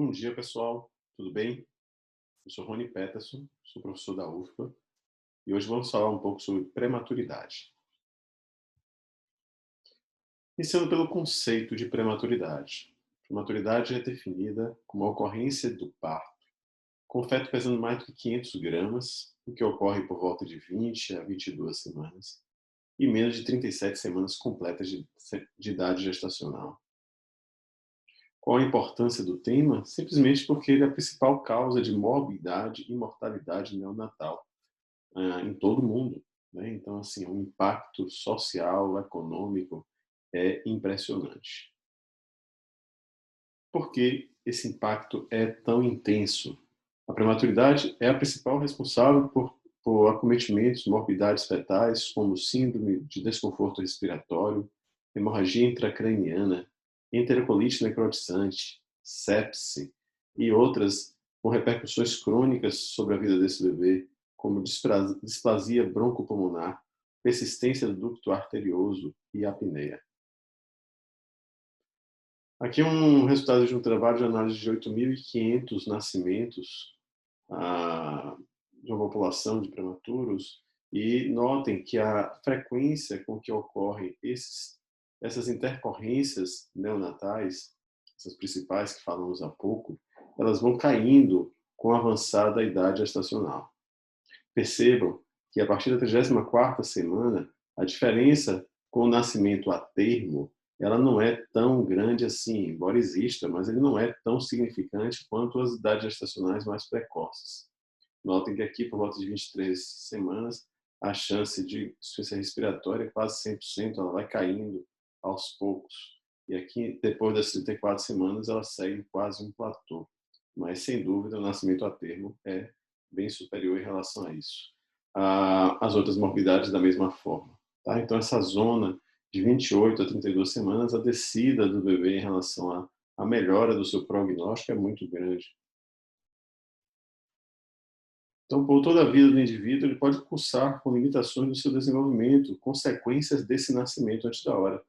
Bom dia, pessoal. Tudo bem? Eu sou Rony Peterson, sou professor da UFPA e hoje vamos falar um pouco sobre prematuridade. Iniciando pelo conceito de prematuridade. Prematuridade é definida como a ocorrência do parto com o feto pesando mais do que 500 gramas, o que ocorre por volta de 20 a 22 semanas, e menos de 37 semanas completas de idade gestacional. Qual a importância do tema? Simplesmente porque ele é a principal causa de morbidade e mortalidade neonatal em todo o mundo, né? Então, assim, o impacto social, econômico é impressionante. Por que esse impacto é tão intenso? A prematuridade é a principal responsável por acometimentos, morbidades fetais, como síndrome de desconforto respiratório, hemorragia intracraniana, enterocolite necrotizante, sepse e outras com repercussões crônicas sobre a vida desse bebê, como displasia broncopulmonar, persistência do ducto arterioso e apneia. Aqui um resultado de um trabalho de análise de 8.500 nascimentos de uma população de prematuros e notem que a frequência com que ocorrem essas intercorrências neonatais, essas principais que falamos há pouco, elas vão caindo com a avançada idade gestacional. Percebam que a partir da 34ª semana, a diferença com o nascimento a termo, ela não é tão grande assim, embora exista, mas ele não é tão significante quanto as idades gestacionais mais precoces. Notem que aqui, por volta de 23 semanas, a chance de insuficiência respiratória é quase 100%, ela vai caindo aos poucos. E aqui, depois das 34 semanas, ela segue quase um platô. Mas, sem dúvida, o nascimento a termo é bem superior em relação a isso. As outras morbidades da mesma forma. Tá? Então, essa zona de 28 a 32 semanas, a descida do bebê em relação à melhora do seu prognóstico é muito grande. Então, por toda a vida do indivíduo, ele pode cursar com limitações no seu desenvolvimento, consequências desse nascimento antes da hora.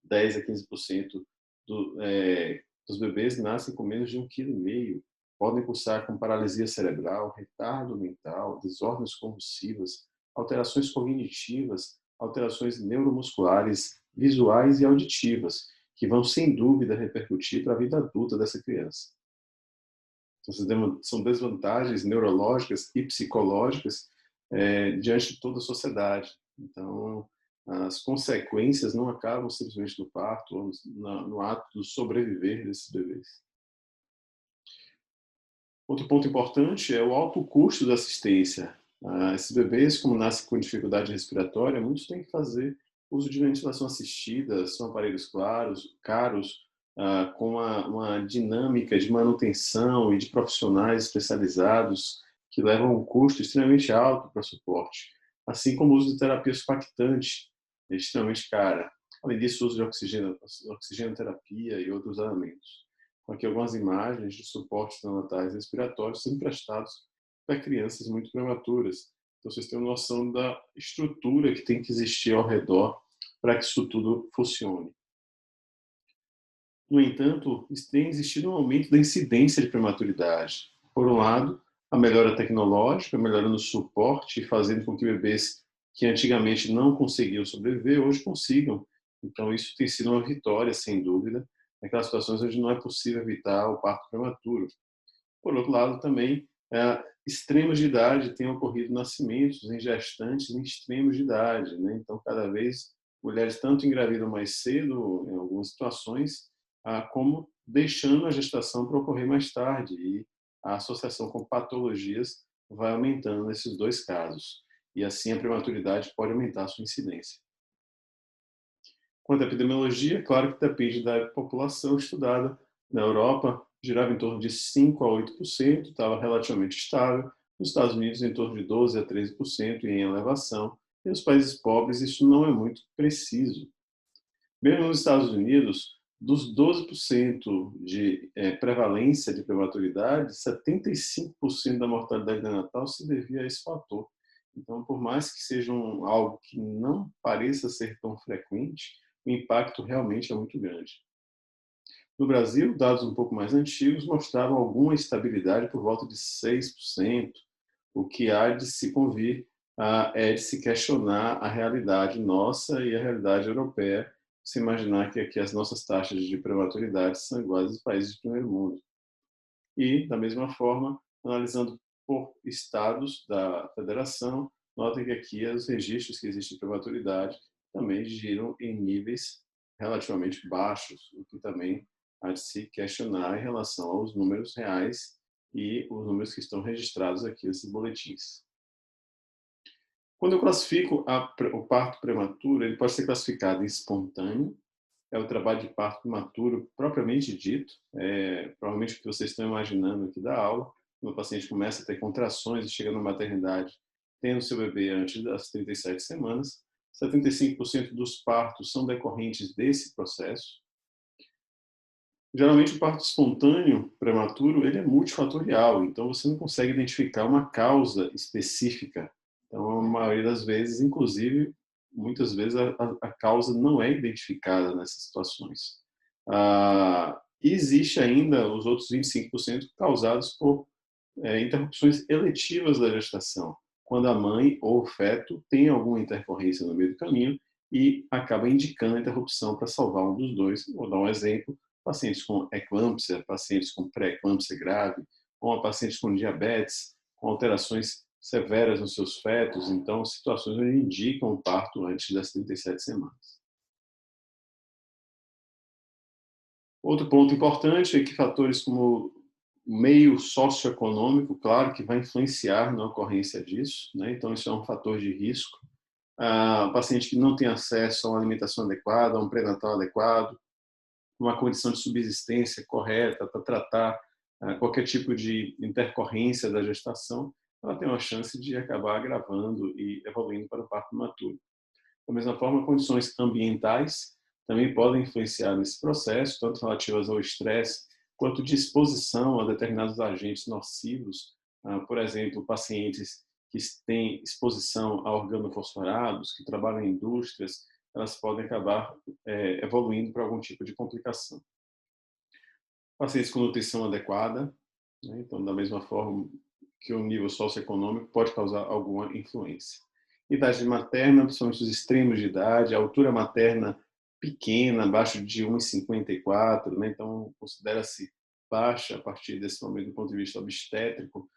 10 a 15% dos bebês nascem com menos de 1,5 kg. Podem cursar com paralisia cerebral, retardo mental, desordens convulsivas, alterações cognitivas, alterações neuromusculares, visuais e auditivas, que vão, sem dúvida, repercutir para a vida adulta dessa criança. São desvantagens neurológicas e psicológicas diante de toda a sociedade. Então, as consequências não acabam simplesmente no parto ou no ato do sobreviver desses bebês. Outro ponto importante é o alto custo da assistência. Esses bebês, como nascem com dificuldade respiratória, muitos têm que fazer uso de ventilação assistida, são aparelhos caros, com uma dinâmica de manutenção e de profissionais especializados que levam um custo extremamente alto para suporte, assim como o uso de terapia surfactante, extremamente cara. Além disso, o uso de oxigenoterapia e outros elementos. Aqui algumas imagens de suportes neonatais respiratórios sendo prestados para crianças muito prematuras. Então, vocês têm uma noção da estrutura que tem que existir ao redor para que isso tudo funcione. No entanto, tem existido um aumento da incidência de prematuridade. Por um lado, a melhora tecnológica, melhorando o suporte, fazendo com que bebês que antigamente não conseguiam sobreviver, hoje consigam. Então, isso tem sido uma vitória, sem dúvida, naquelas situações onde não é possível evitar o parto prematuro. Por outro lado, também, extremos de idade têm ocorrido nascimentos em gestantes em extremos de idade, né? Então, cada vez, mulheres tanto engravidam mais cedo, em algumas situações, como deixando a gestação para ocorrer mais tarde. E a associação com patologias vai aumentando nesses dois casos. E assim a prematuridade pode aumentar a sua incidência. Quanto à epidemiologia, claro que depende da população estudada. Na Europa, girava em torno de 5 a 8%, estava relativamente estável. Nos Estados Unidos, em torno de 12 a 13% em elevação. E nos países pobres, isso não é muito preciso. Mesmo nos Estados Unidos, dos 12% de prevalência de prematuridade, 75% da mortalidade neonatal se devia a esse fator. Então, por mais que seja algo que não pareça ser tão frequente, o impacto realmente é muito grande. No Brasil, dados um pouco mais antigos mostravam alguma estabilidade por volta de 6%, o que há de se convir é de se questionar a realidade nossa e a realidade europeia, se imaginar que aqui as nossas taxas de prematuridade são iguais aos países de primeiro mundo. E, da mesma forma, analisando por estados da federação, notem que aqui os registros que existem de prematuridade também giram em níveis relativamente baixos, o que também há de se questionar em relação aos números reais e os números que estão registrados aqui nesses boletins. Quando eu classifico o parto prematuro, ele pode ser classificado em espontâneo, é o trabalho de parto prematuro propriamente dito, provavelmente o que vocês estão imaginando aqui da aula, quando o paciente começa a ter contrações e chega na maternidade tendo seu bebê antes das 37 semanas, 75% dos partos são decorrentes desse processo. Geralmente o parto espontâneo prematuro ele é multifatorial, então você não consegue identificar uma causa específica. Então, a maioria das vezes, inclusive, muitas vezes a causa não é identificada nessas situações. E existe ainda os outros 25% causados por interrupções eletivas da gestação, quando a mãe ou o feto tem alguma intercorrência no meio do caminho e acaba indicando a interrupção para salvar um dos dois. Vou dar um exemplo: pacientes com eclâmpsia, pacientes com pré-eclâmpsia grave, ou pacientes com diabetes, com alterações severas nos seus fetos, então situações onde indicam o parto antes das 37 semanas. Outro ponto importante é que fatores como o meio socioeconômico, claro que vai influenciar na ocorrência disso, né? Então isso é um fator de risco. O paciente que não tem acesso a uma alimentação adequada, a um pré-natal adequado, uma condição de subsistência correta para tratar qualquer tipo de intercorrência da gestação, ela tem uma chance de acabar agravando e evoluindo para o parto prematuro. Da mesma forma, condições ambientais também podem influenciar nesse processo, tanto relativas ao estresse, quanto de exposição a determinados agentes nocivos, por exemplo, pacientes que têm exposição a organofosforados, que trabalham em indústrias, elas podem acabar evoluindo para algum tipo de complicação. Pacientes com nutrição adequada, né? Então, da mesma forma que o nível socioeconômico pode causar alguma influência. Idade materna, principalmente os extremos de idade, a altura materna pequena, abaixo de 1,54, né? Então considera-se baixa a partir desse momento do ponto de vista obstétrico.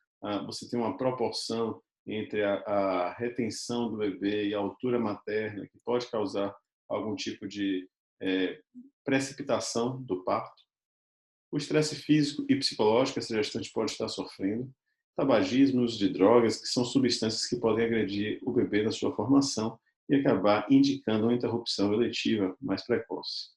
Você tem uma proporção entre a retenção do bebê e a altura materna que pode causar algum tipo de precipitação do parto. O estresse físico e psicológico que essa gestante pode estar sofrendo, tabagismo, uso de drogas, que são substâncias que podem agredir o bebê na sua formação e acabar indicando uma interrupção eletiva mais precoce.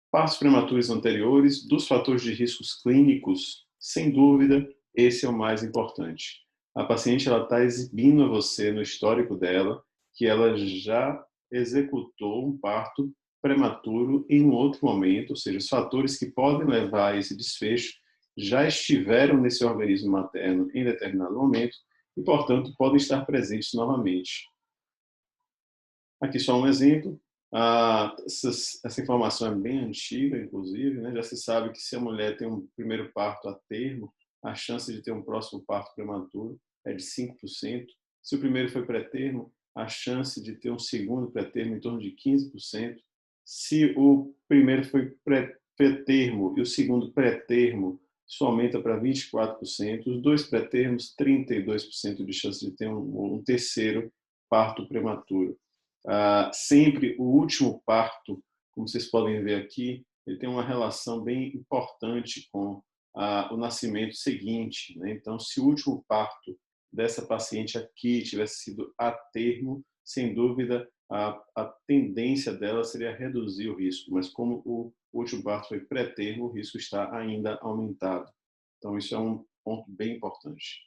Partos prematuros anteriores, dos fatores de riscos clínicos, sem dúvida, esse é o mais importante. A paciente está exibindo a você no histórico dela que ela já executou um parto prematuro em um outro momento, ou seja, os fatores que podem levar a esse desfecho já estiveram nesse organismo materno em determinado momento e, portanto, podem estar presentes novamente. Aqui só um exemplo. Essa informação é bem antiga, inclusive, né? Já se sabe que se a mulher tem um primeiro parto a termo, a chance de ter um próximo parto prematuro é de 5%. Se o primeiro foi pré-termo, a chance de ter um segundo pré-termo em torno de 15%. Se o primeiro foi pré-termo e o segundo pré-termo, isso aumenta para 24%. Os dois pré-termos, 32% de chance de ter um terceiro parto prematuro. Sempre o último parto, como vocês podem ver aqui, ele tem uma relação bem importante com o nascimento seguinte, né? Então, se o último parto dessa paciente aqui tivesse sido a termo, sem dúvida, a tendência dela seria reduzir o risco, mas como o último parto foi pré-termo, o risco está ainda aumentado. Então, isso é um ponto bem importante.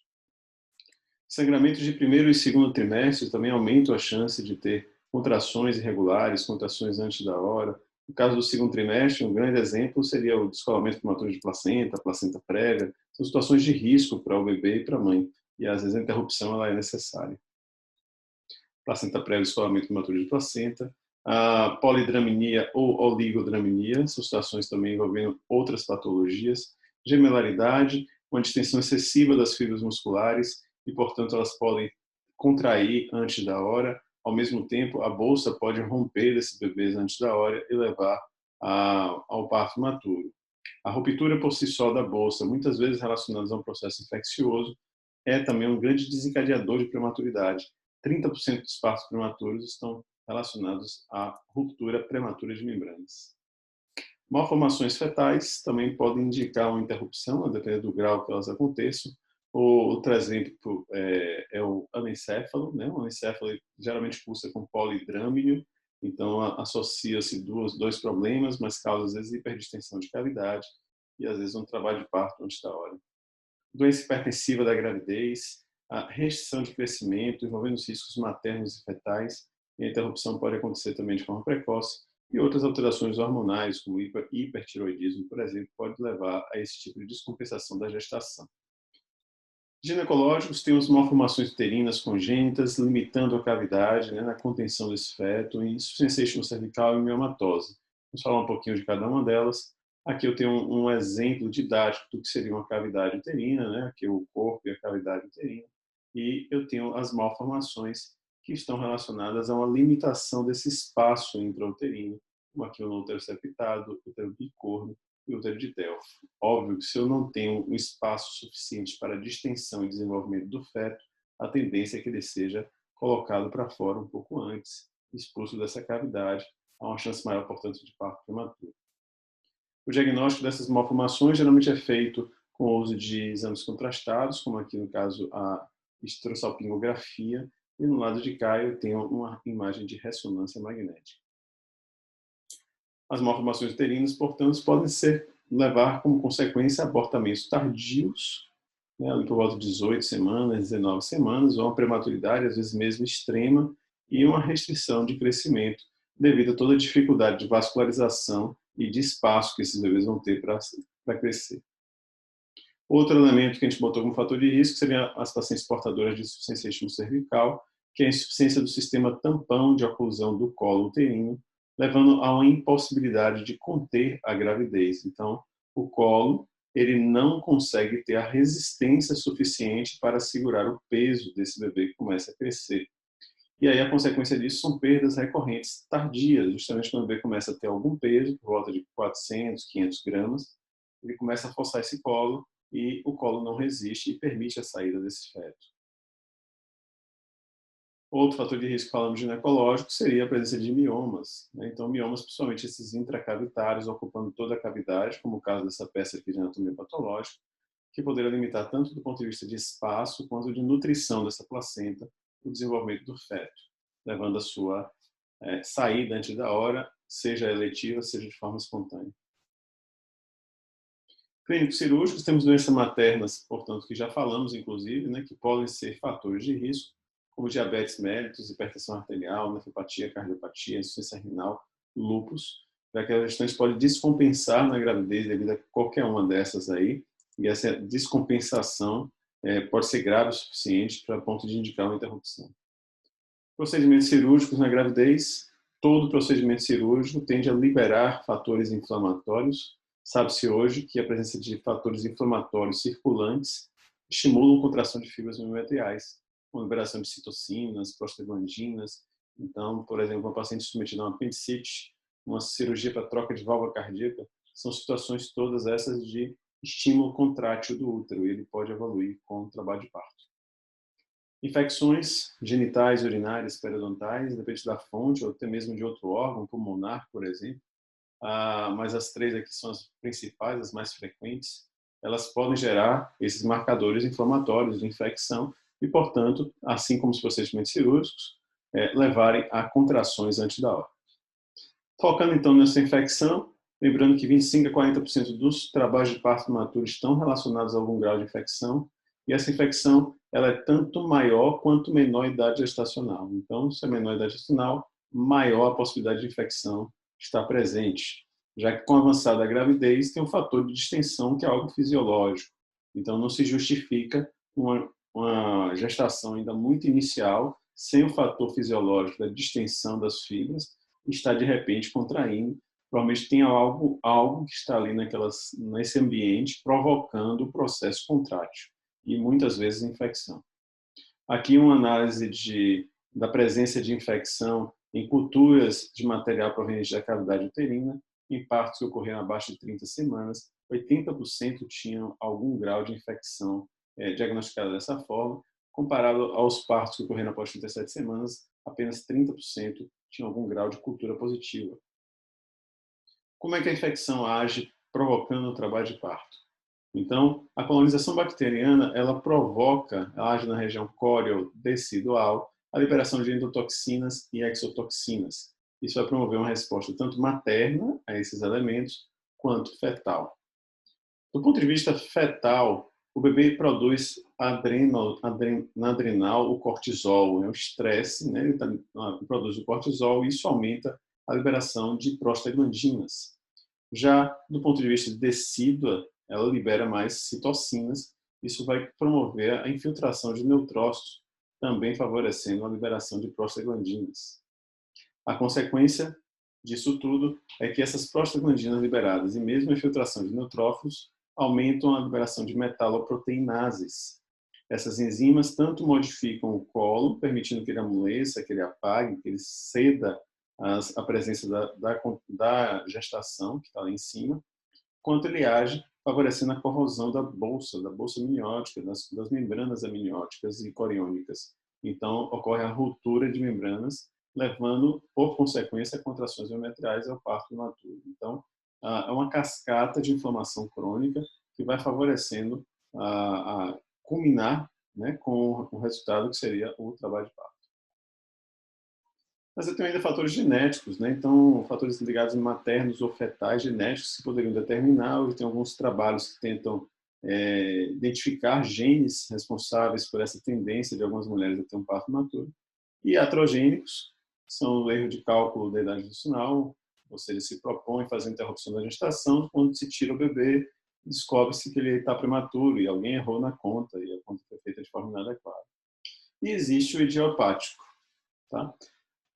Sangramentos de primeiro e segundo trimestre também aumentam a chance de ter contrações irregulares, contrações antes da hora. No caso do segundo trimestre, um grande exemplo seria o descolamento prematuro de placenta, placenta prévia. São situações de risco para o bebê e para a mãe, e às vezes a interrupção ela é necessária. Placenta prévia, descolamento prematuro de placenta, A polidramnia ou oligodramnia, são situações também envolvendo outras patologias. Gemelaridade, uma distensão excessiva das fibras musculares e, portanto, elas podem contrair antes da hora. Ao mesmo tempo, a bolsa pode romper desses bebês antes da hora e levar ao parto prematuro. A ruptura por si só da bolsa, muitas vezes relacionada a um processo infeccioso, é também um grande desencadeador de prematuridade. 30% dos partos prematuros estão relacionados à ruptura prematura de membranas. Malformações fetais também podem indicar uma interrupção, a depender do grau que elas aconteçam. Outro exemplo é o anencéfalo, né? O anencéfalo geralmente cursa com polidrâmino, então associa-se dois problemas, mas causa às vezes hiperdistensão de cavidade e às vezes um trabalho de parto antes da hora. Doença hipertensiva da gravidez, a restrição de crescimento envolvendo os riscos maternos e fetais, e a interrupção pode acontecer também de forma precoce, e outras alterações hormonais, como hipertiroidismo, por exemplo, pode levar a esse tipo de descompensação da gestação. Ginecológicos, temos malformações uterinas congênitas, limitando a cavidade, né, na contenção desse feto, insuficiência cervical e miomatose. Vamos falar um pouquinho de cada uma delas. Aqui eu tenho um exemplo didático do que seria uma cavidade uterina, né? Aqui o corpo e a cavidade uterina. E eu tenho as malformações que estão relacionadas a uma limitação desse espaço intrauterino, como aqui o útero septado, útero bicorno e útero de Delphi. Óbvio que se eu não tenho um espaço suficiente para distensão e desenvolvimento do feto, a tendência é que ele seja colocado para fora um pouco antes, expulso dessa cavidade, há uma chance maior, portanto, de parto prematuro. O diagnóstico dessas malformações geralmente é feito com o uso de exames contrastados, como aqui no caso a histerosalpingografia, e no lado de cá eu tenho uma imagem de ressonância magnética. As malformações uterinas, portanto, podem levar como consequência abortamentos tardios, né, ali por volta de 18 semanas, 19 semanas, ou uma prematuridade, às vezes mesmo extrema, e uma restrição de crescimento, devido a toda a dificuldade de vascularização e de espaço que esses bebês vão ter para crescer. Outro elemento que a gente botou como fator de risco seria as pacientes portadoras de insuficiência cervical, que é a insuficiência do sistema tampão de oclusão do colo uterino, levando a uma impossibilidade de conter a gravidez. Então, o colo ele não consegue ter a resistência suficiente para segurar o peso desse bebê que começa a crescer. E aí a consequência disso são perdas recorrentes tardias, justamente quando o bebê começa a ter algum peso, por volta de 400, 500 gramas, ele começa a forçar esse colo e o colo não resiste e permite a saída desse feto. Outro fator de risco, falamos ginecológico, seria a presença de miomas, né? Então, miomas, principalmente esses intracavitários, ocupando toda a cavidade, como o caso dessa peça aqui de anatomia patológica, que poderia limitar tanto do ponto de vista de espaço quanto de nutrição dessa placenta o desenvolvimento do feto, levando a sua saída antes da hora, seja eletiva, seja de forma espontânea. Clínicos cirúrgicos, temos doenças maternas, portanto, que já falamos, inclusive, né, que podem ser fatores de risco, como diabetes mellitus, hipertensão arterial, nefropatia, cardiopatia, insuficiência renal, lúpus, já que as gestantes podem descompensar na gravidez devido a qualquer uma dessas aí, e essa descompensação pode ser grave o suficiente para ponto de indicar uma interrupção. Procedimentos cirúrgicos na gravidez, todo procedimento cirúrgico tende a liberar fatores inflamatórios. Sabe-se hoje que a presença de fatores inflamatórios circulantes estimulam a contração de fibras miometriais, com liberação de citocinas, prostaglandinas. Então, por exemplo, uma paciente submetida a uma apendicite, uma cirurgia para troca de válvula cardíaca, são situações todas essas de estímulo contrátil do útero, e ele pode evoluir com o trabalho de parto. Infecções genitais, urinárias, periodontais, depende da fonte, ou até mesmo de outro órgão, pulmonar, por exemplo. Mas as três aqui são as principais, as mais frequentes. Elas podem gerar esses marcadores inflamatórios de infecção e, portanto, assim como os procedimentos cirúrgicos, levarem a contrações antes da hora. Focando então nessa infecção, lembrando que 25 a 40% dos trabalhos de parto prematuro estão relacionados a algum grau de infecção, e essa infecção ela é tanto maior quanto menor a idade gestacional. Então, se é menor a idade gestacional, maior a possibilidade de infecção está presente, já que com a avançada gravidez tem um fator de distensão que é algo fisiológico. Então, não se justifica uma gestação ainda muito inicial, sem o fator fisiológico da distensão das fibras, está de repente contraindo. Provavelmente tem algo que está ali nesse ambiente provocando o processo contrátil e muitas vezes infecção. Aqui uma análise da presença de infecção em culturas de material proveniente da cavidade uterina, em partos que ocorreram abaixo de 30 semanas, 80% tinham algum grau de infecção diagnosticada dessa forma, comparado aos partos que ocorreram após 37 semanas, apenas 30% tinham algum grau de cultura positiva. Como é que a infecção age provocando o trabalho de parto? Então, a colonização bacteriana, ela age na região córeo-decidual, a liberação de endotoxinas e exotoxinas. Isso vai promover uma resposta tanto materna a esses elementos, quanto fetal. Do ponto de vista fetal, o bebê produz na adrenal o cortisol, o estresse, né? Ele produz o cortisol e isso aumenta a liberação de prostaglandinas. Já do ponto de vista decídua, ela libera mais citocinas, isso vai promover a infiltração de neutrócitos, também favorecendo a liberação de prostaglandinas. A consequência disso tudo é que essas prostaglandinas liberadas e mesmo a infiltração de neutrófilos aumentam a liberação de metaloproteinases. Essas enzimas tanto modificam o colo, permitindo que ele amoleça, que ele apague, que ele ceda a presença da gestação, que está lá em cima, quanto ele age favorecendo a corrosão da bolsa amniótica, das membranas amnióticas e coriônicas. Então, ocorre a ruptura de membranas, levando, por consequência, a contrações endometriais e ao parto imaturo. Então, é uma cascata de inflamação crônica que vai favorecendo a culminar, né, com o resultado que seria o trabalho de parto. Mas eu tenho ainda fatores genéticos, né? Então, fatores ligados em maternos ou fetais genéticos que poderiam determinar, ou tem alguns trabalhos que tentam identificar genes responsáveis por essa tendência de algumas mulheres a ter um parto imaturo. E iatrogênicos, são o erro de cálculo da idade gestacional, ou seja, se propõe fazer a interrupção da gestação, quando se tira o bebê, descobre-se que ele está prematuro e alguém errou na conta e a conta foi feita de forma inadequada. E existe o idiopático, tá?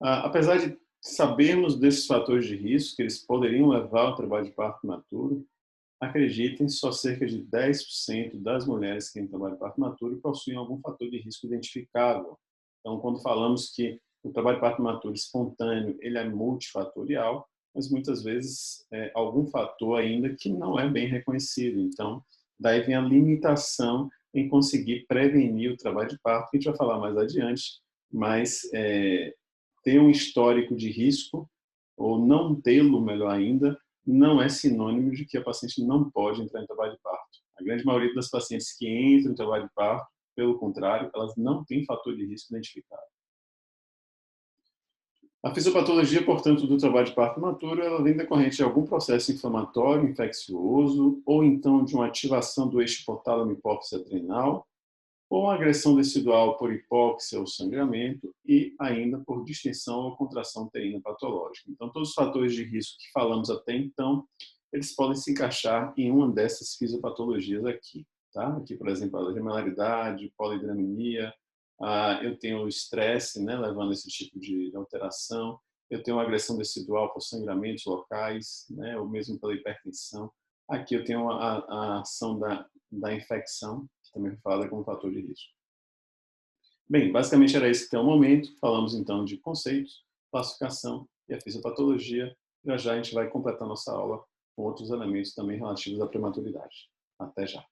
Apesar de sabermos desses fatores de risco, que eles poderiam levar ao trabalho de parto prematuro, acreditem, só cerca de 10% das mulheres que têm trabalho de parto prematuro possuem algum fator de risco identificável. Então, quando falamos que o trabalho de parto prematuro espontâneo ele é multifatorial, mas muitas vezes algum fator ainda que não é bem reconhecido. Então, daí vem a limitação em conseguir prevenir o trabalho de parto, que a gente vai falar mais adiante, mas ter um histórico de risco, ou não tê-lo, melhor ainda, não é sinônimo de que a paciente não pode entrar em trabalho de parto. A grande maioria das pacientes que entram em trabalho de parto, pelo contrário, elas não têm fator de risco identificado. A fisiopatologia, portanto, do trabalho de parto prematuro, ela vem decorrente de algum processo inflamatório, infeccioso, ou então de uma ativação do eixo hipotálamo-hipófise adrenal, ou agressão decidual por hipóxia ou sangramento e ainda por distensão ou contração uterina patológica. Então, todos os fatores de risco que falamos até então, eles podem se encaixar em uma dessas fisiopatologias aqui. Tá? Aqui, por exemplo, a gemelaridade, polidramia, eu tenho o estresse, né, levando a esse tipo de alteração, eu tenho uma agressão decidual por sangramentos locais, né, ou mesmo pela hipertensão. Aqui eu tenho a ação da infecção, que também foi falada como fator de risco. Bem, basicamente era esse até o momento. Falamos então de conceitos, classificação e a fisiopatologia. Já já a gente vai completar nossa aula com outros elementos também relativos à prematuridade. Até já.